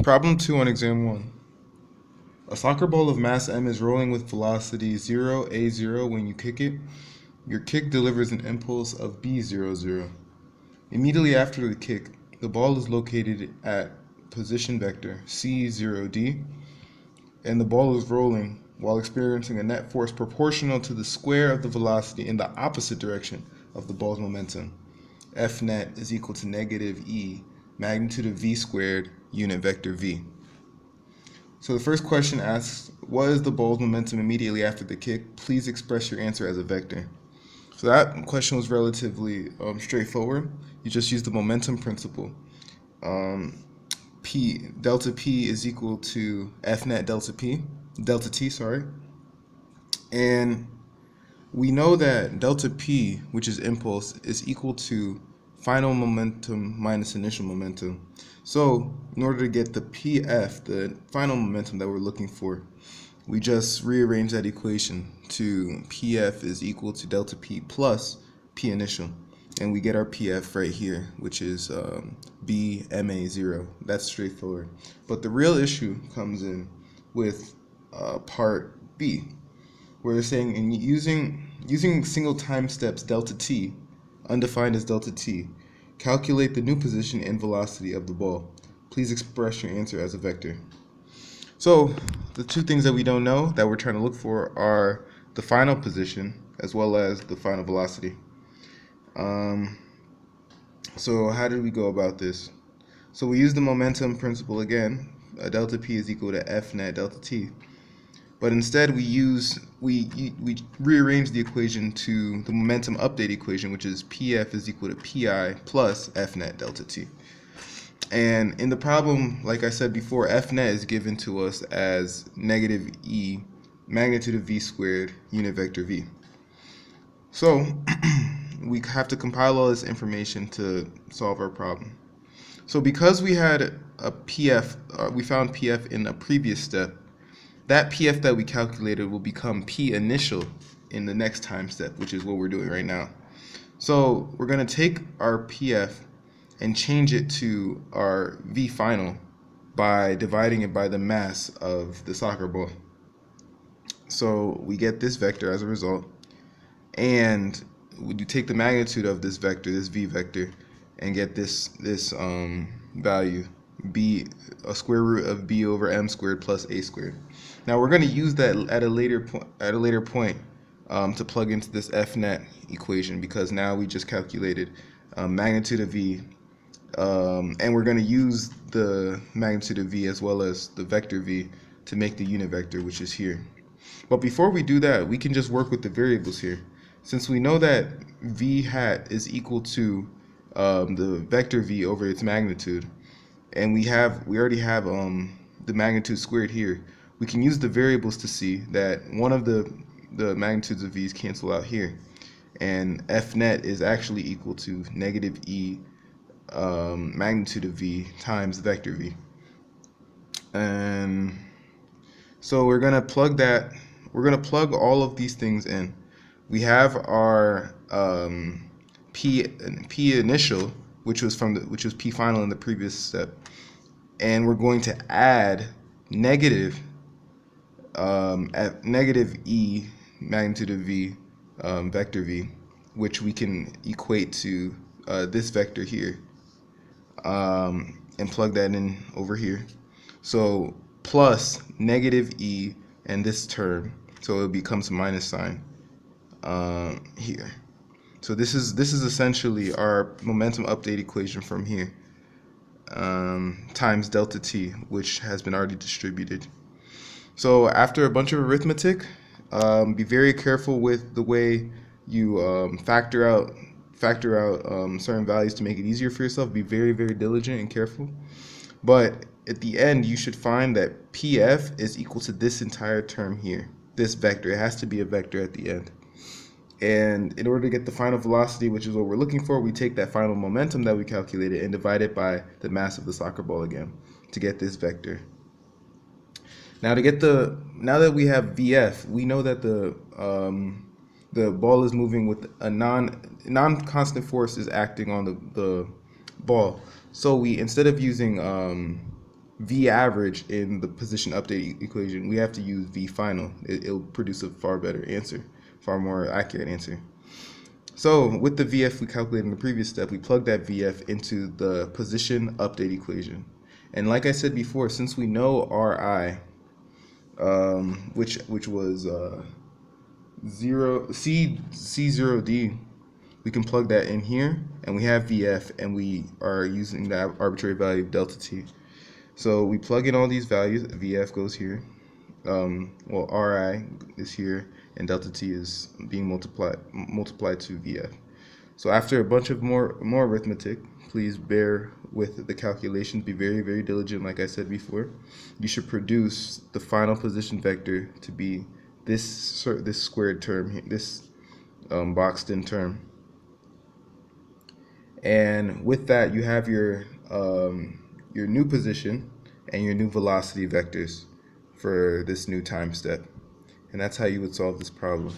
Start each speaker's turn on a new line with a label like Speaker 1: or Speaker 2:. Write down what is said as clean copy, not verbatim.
Speaker 1: Problem 2 on exam 1. A soccer ball of mass m is rolling with velocity 0, a0 when you kick it. Your kick delivers an impulse of b0, 0. Immediately after the kick, the ball is located at position vector c0d, and the ball is rolling while experiencing a net force proportional to the square of the velocity in the opposite direction of the ball's momentum. F net is equal to negative e magnitude of v squared unit vector v. So the first question asks, what is the ball's momentum immediately after the kick? Please express your answer as a vector. So that question was relatively straightforward. You just use the momentum principle. Delta P is equal to F net delta T, sorry. And we know that delta P, which is impulse, is equal to final momentum minus initial momentum. So in order to get the PF, the final momentum that we're looking for, we just rearrange that equation to PF is equal to delta P plus P initial. And we get our PF right here, which is B MA0. That's straightforward. But the real issue comes in with part B, where they're saying in using single time steps delta T, undefined as delta T, calculate the new position and velocity of the ball. Please express your answer as a vector. So the two things that we don't know that we're trying to look for are the final position as well as the final velocity. So how did we go about this? So we use the momentum principle again. Delta P is equal to F net delta T. But instead we rearrange the equation to the momentum update equation, which is PF is equal to PI plus F net delta T. And in the problem, like I said before, F net is given to us as negative E magnitude of V squared unit vector V. So we have to compile all this information to solve our problem. So because we had a PF, we found PF in a previous step, that PF that we calculated will become P initial in the next time step, which is what we're doing right now. So we're going to take our PF and change it to our V final by dividing it by the mass of the soccer ball. So we get this vector as a result, and we take the magnitude of this vector, this V vector, and get this value, B, a square root of B over M squared plus A squared. Now we're going to use that at a later point to plug into this F net equation, because now we just calculated magnitude of V, and we're going to use the magnitude of V as well as the vector V to make the unit vector, which is here. But before we do that, we can just work with the variables here. Since we know that V hat is equal to the vector V over its magnitude, and we already have the magnitude squared here, we can use the variables to see that one of the magnitudes of V's cancel out here, and F net is actually equal to negative E magnitude of V times vector V. And so we're gonna plug all of these things in. We have our P initial, which was P final in the previous step, and we're going to add negative E magnitude of V vector V, which we can equate to this vector here, and plug that in over here. So plus negative E and this term, so it becomes a minus sign here. So this is essentially our momentum update equation from here, times delta T, which has been already distributed. So after a bunch of arithmetic, be very careful with the way you factor out certain values to make it easier for yourself. Be very, very diligent and careful. But at the end, you should find that PF is equal to this entire term here, this vector. It has to be a vector at the end. And in order to get the final velocity, which is what we're looking for, we take that final momentum that we calculated and divide it by the mass of the soccer ball again to get this vector. Now now that we have VF, we know that the ball is moving with a non-constant force is acting on the ball. So we, instead of using v average in the position update equation, we have to use v final. It'll produce a far better answer, far more accurate answer. So with the VF we calculated in the previous step, we plug that VF into the position update equation. And like I said before, since we know RI, which was C0D, we can plug that in here, and we have VF, and we are using that arbitrary value of delta T. So we plug in all these values. VF goes here. Well, RI is here, and delta T is being multiplied to VF. So after a bunch of more arithmetic, please bear with the calculations. Be very, very diligent, like I said before. You should produce the final position vector to be this squared term here, this boxed in term. And with that, you have your new position and your new velocity vectors for this new time step. And that's how you would solve this problem.